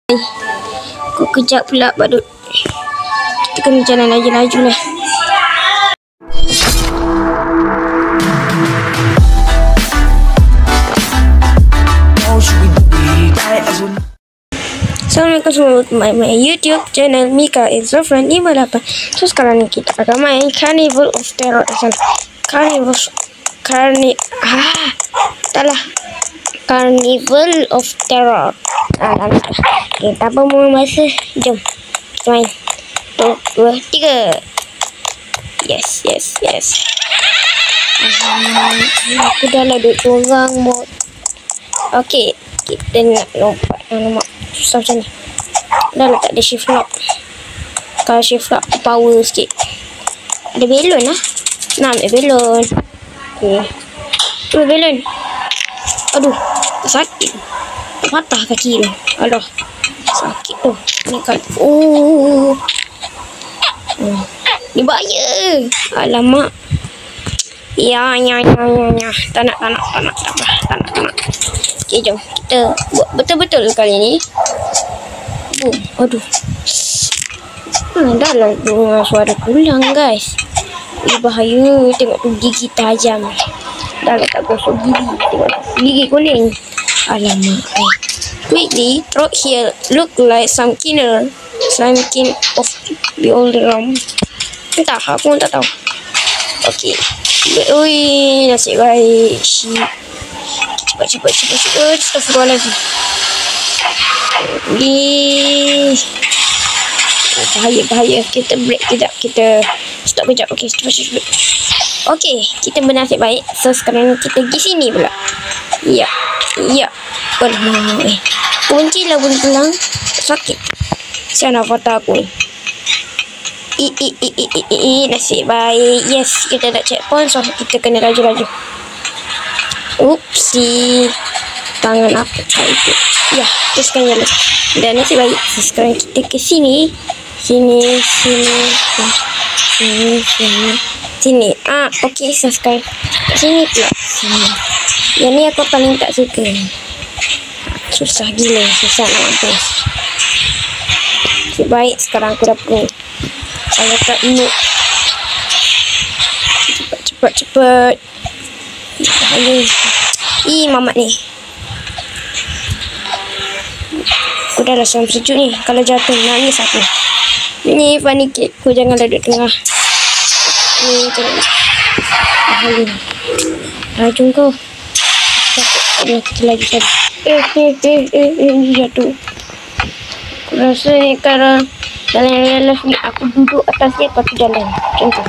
Kau kejap pula badut. Kita kena jalan laju-laju lah. Assalamualaikum semua, my YouTube channel Mika Zofran 58. So sekarang ni kita akan main Carnival of Terror. Carnival of Terror. Kita apa mau masa? Jom kita main. 1, 2, 3. Yes. Aku dah lah duduk seorang mod. Okay, kita nak lompat. Alamak, susah macam ni. Dah lah tak ada shift lock. Kalau shift lock power sikit. Ada belon lah. Nak ambil belon. Okay, ambil belon. Aduh, sakit. Patah kaki tu. Aduh, sakit tu. Ni kan. Ni bahaya. Alamak. Ya. Tak nak. Okay, jom. Kita buat betul-betul kali ni. Boom. Aduh. Dah lah dengar suara tulang, guys. Ini bahaya. Tengok tu gigi tajam. Dah lah tak gosok gigi. Tengok gigi kuning. Alamak. Quickly, throat here look like some killer. Slime king of the old realm. Entah, aku pun tak tahu. Okay. Ui, nasib baik. Cepat. Astagfirullahaladzim. Bahaya. Kita break kejap. Kita stop kejap. Okay, cepat. Okay, kita bernasib baik. So, sekarang kita pergi sini pula. Ya. Aduh, kunci lah bunyi tulang. Sakit. Siapa nak patah aku ni? Nasib baik. Yes, kita dah checkpoint. So, kita kena laju-laju. Upsi. Tangan apa itu? Ya, teruskan jalan. Dan nasib baik. So, sekarang kita ke sini. Sini. Okay, so sekarang sini pula. Yang ni aku paling tak suka. Susah gila. Susah nak mampus. Baik, sekarang aku dah pergi. Kalau tak inuk. Cepat. Bahaya. Mamat ni. Aku dah rasa sejuk ni. Kalau jatuh, nangis aku. Ni funny kid. Aku jangan duduk tengah. Ni jangan. Bahaya. Rajung kau. Kita lagi tadi. Ni jatuh. Aku rasa ni kalau jalan ni aku duduk atas dia, lepas tu jalan. Macam tu.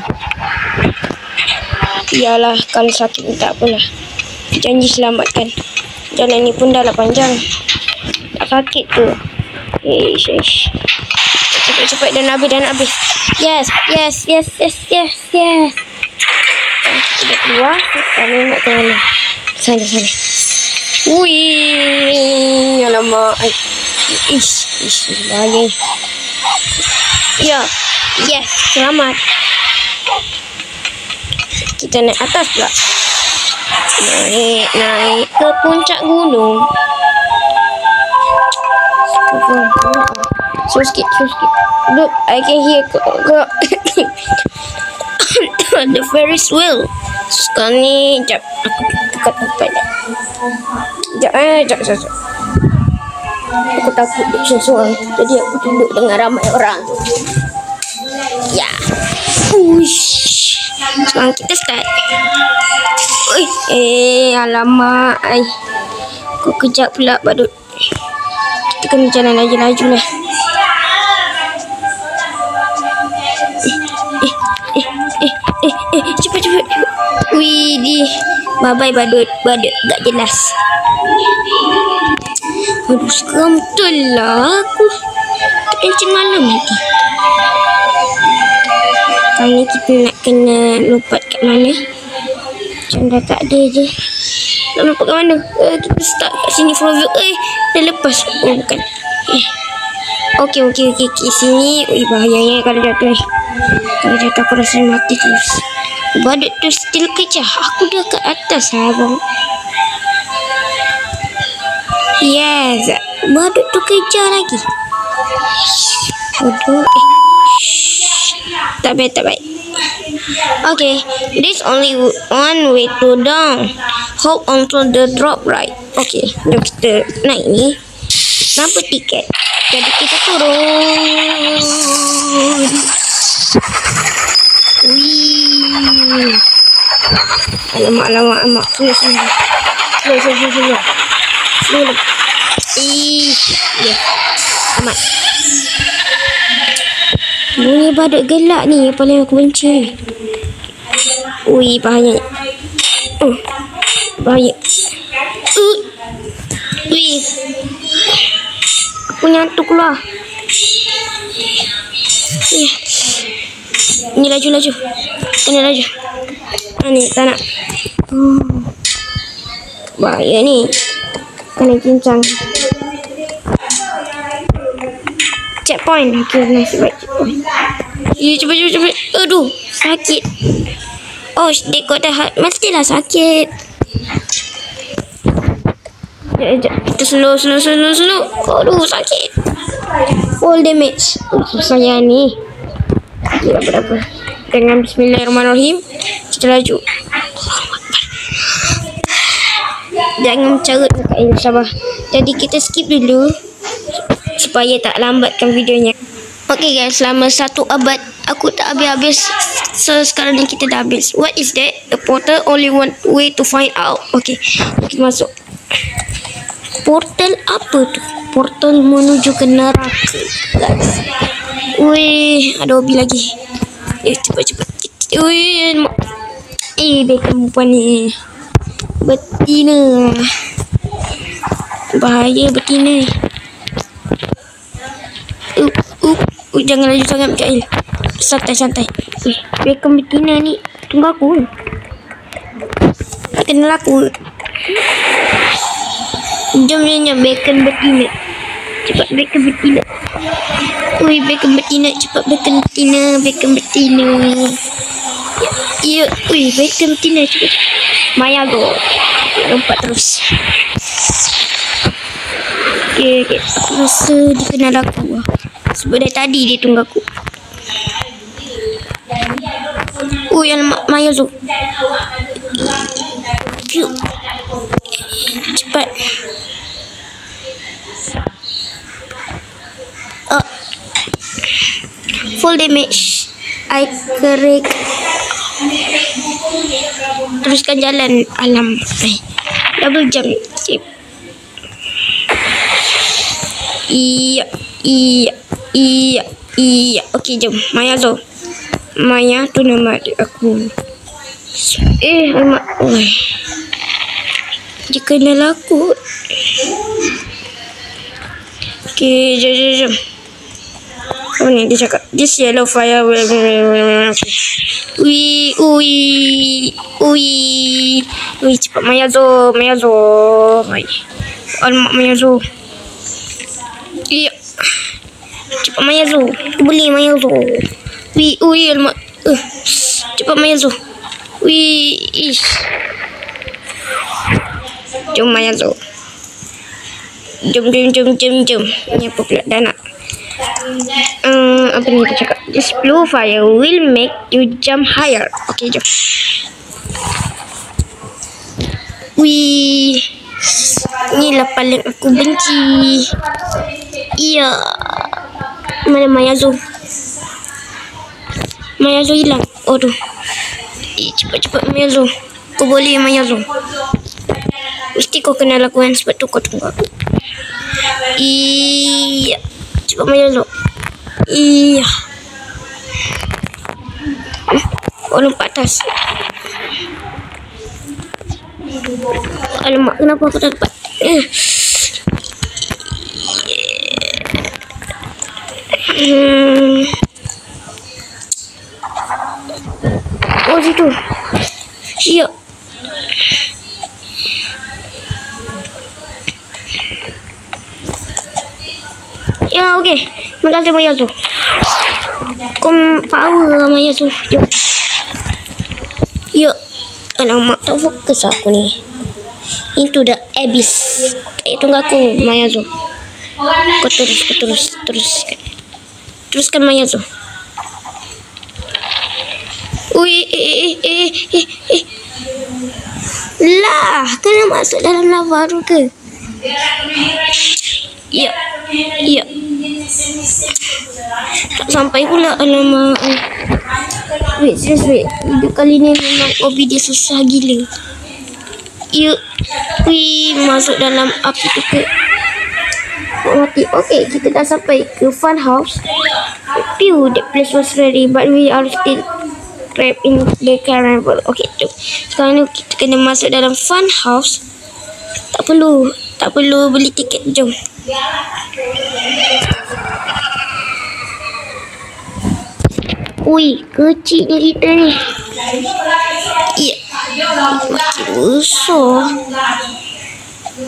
Yalah, kalau sakit ni tak apalah. Janji selamatkan. Jalan ni pun dah lah panjang. Tak sakit tu. Cepat dan habis. Yes. Kita keluar. Kami nak ke mana? Sana. Wih, alamak. Bahaya. Ya. Yes, selamat. Kita naik atas pula. Naik ke puncak gunung. So sikit. Look, I can hear the Ferris wheel. Sekarang ni, jap. Aku tukar tempat dah. Jap. Aku takut duduk seorang. Jadi aku duduk dengan ramai orang. Ya. Sekarang kita start. Alamak. Kau kejap pula badut. Kita kena jalan laju-laju lah. Cepat. Wih, bye-bye badut gak jelas. Aduh, sekarang betul lah aku. Kencing malam nanti. Kali ni kita nak kena lompat kat mana? Macam dah tak ada je. Nak lompat kat mana? Kita start kat sini for view. Dah lepas. Bukan. Okay. Sini. Bahayanya kalau jatuh ni. Kalau jatuh aku rasa mati terus. Badut tu still kejar. Aku dah kat atas abang. Yes. Badut tu kejar lagi. Aduh. Tak baik. Okay, this only one way to down. Hop onto the drop right. Okay, jom kita naik ni. Nampak tiket. Jadi kita turun. Wih. Alamak. Slow. Ya. Amat. Bunyi badut gelak ni yang paling aku benci. Ui, bahaya. Bahaya. Ui. Aku nyantuk keluar. Ni laju. Kena laju. Ni tak nak. Bahaya ni. Kena cincang. Checkpoint. Okay, nasib baik checkpoint. Cepat. Aduh, sakit. Oh, they got the heart. Mestilah sakit. Kita slow. Aduh, sakit. Full damage. Susah yang ni. Ya, berapa? Dengan bismillahirrahmanirrahim. Kita laju. Jangan carut Mikael, sabar. Jadi kita skip dulu supaya tak lambatkan videonya. Okay guys, selama 1 abad aku tak habis-habis. So sekarang ni kita dah habis. What is that? The portal, only one way to find out. Okay, kita masuk. Portal apa tu? Portal menuju ke neraka, guys. Wih, ada hobi lagi. Cepat. Wih, bacon perempuan ni. Betina. Bahaya betina. Jangan laju sangat, Mikael. Santai. Bacon betina ni tunggu aku. Kena laku. Jom bacon betina. Cepat bacon betina. Bacon betina. Cepat bacon betina. Ya. Bacon betina. Cepat. Maya go. Lompat terus. Okay. Aku rasa dia kenal aku. Sebab dari tadi dia tunggu aku. Alamak, Maya tu. Cepat. Full damage. I correct. Teruskan jalan. Alam. Double jump. Sip. Iya. Okey, jom. Maya tu. Maya tu nama adik aku. Alamak. Dia kenal aku. Okey, jom. Apa ni dia cakap? This yellow fire will... Cepat Maya tu. Alamak, Maya tu. Iya. Cepat Maya tu. Boleh Maya tu. Alamak. Cepat Maya tu. Jom Maya tu. Jom. Ini apa pula dah nak. Apa ni dia cakap? This blue fire will make you jump higher. Okay, jom. Inilah paling aku benci. Iya. Mana Maya tu? Maya tu hilang. Aduh. Cepat Maya tu. Kau boleh Maya tu. Mesti kau kenal aku kan, sebab tu kau tunggu aku. Iya. Cepat Maya tu. Iya. Kau lompat atas. Alamak, kenapa aku tak dapat? Oh, situ. Siap. Ya, okey. Terima kasih Maya tu. Kau power Maya tu. Jom. Ya. Alamak, tak fokus aku ni. Into the abyss. Tunggu aku Maya tu. Kau teruskan Mayazo. Ui, lah, kena masuk dalam lava tu ke? Ya. Tak sampai pula, alamak. Wait. Hidup kali ni memang Obi dia susah gila. Ya. Wih, masuk dalam api tu ke? Mati. Okay, kita dah sampai ke fun house. Pew, that place was ready, but we are still trapped in the carnival. Okay, tu. Sekarang ni kita kena masuk dalam fun house. Tak perlu beli tiket. Jom. Ui, kecilnya kita ni. Ya. Makin besar.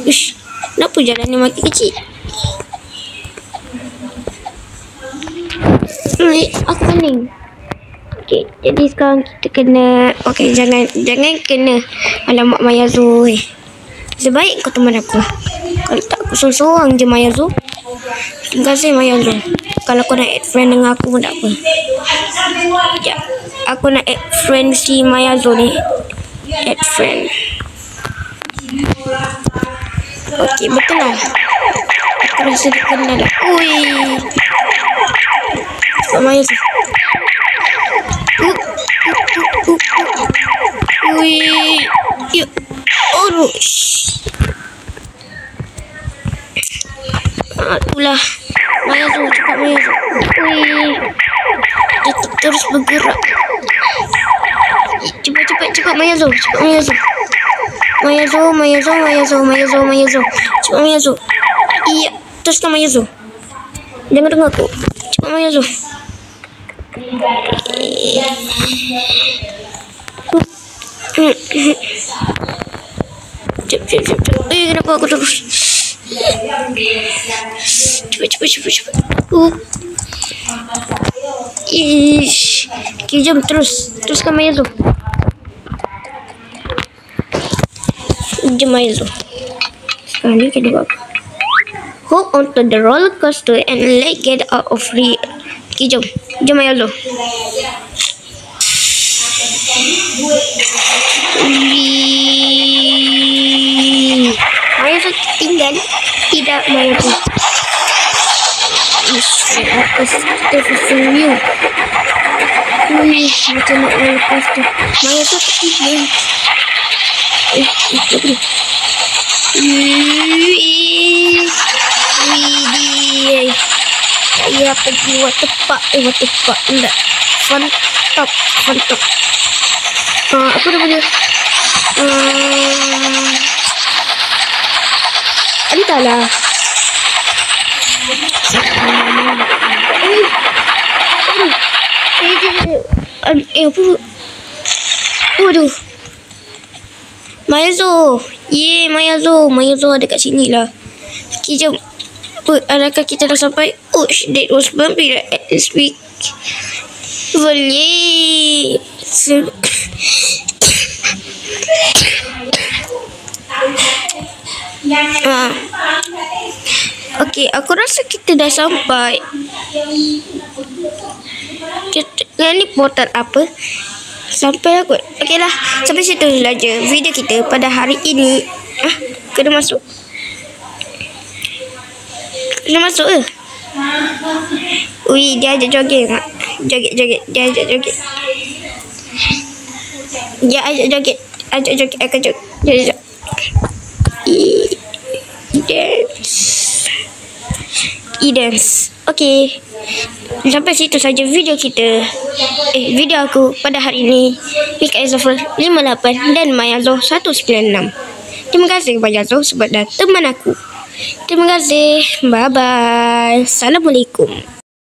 Ish, kenapa jalan ni makin kecil? Aku pening. Okay, jadi sekarang kita kena. Okay, jangan kena alamak Mayazo. Sebaik kau teman aku. Kalau tak aku seorang je Mayazo. Terima kasih Mayazo. Kalau kau nak add friend dengan aku pun tak apa. Ya, aku nak add friend si Mayazo ni. Add friend. Okay, betul lah. Aku rasa dia kenal lah. Ui, Mayazo. Ui, yuk. Urush. Itulah Mayazo, cepat Mayazo. Ui, dia terus bergerak. Cepat Mayazo. Cepat Mayazo. Iya, teruskan Mayazo. Jangan dengar aku. Cepat Mayazo. Cepat. Kenapa aku terus? Cepat. Ish. Okay, jom teruskan Mayazo. Jom Mayazo. Sekarang ni kita buat. Hold on to the roller coaster and let get out of real. Okay, jom Mayazo. Mayazo tinggal. Tidak Mayazo. Kita pusing view. Macam nak roller coaster. Mayazo tinggal. Saya pergi water park. Enggak. Fun top. Apa namanya? Entahlah. Apa? Waduh. Mayazo. Mayazo ada kat sini lah. Okay, jom. Adakah kita dah sampai? Oh, that was bumpy at this week. Boleh. Okay, aku rasa kita dah sampai. Yang ni portal apa? Sampai aku. Okay lah, sampai situ saja video kita pada hari ini. Kena masuk ke? Ui, dia ajak joget. Dia ajak joget. Aku joget. E-dance. Okay, sampai situ saja video kita. Video aku pada hari ini. Mika Ezofel 58 dan Mayazo 196. Terima kasih Mayazo sebab dah teman aku. Terima kasih. Bye bye. Assalamualaikum.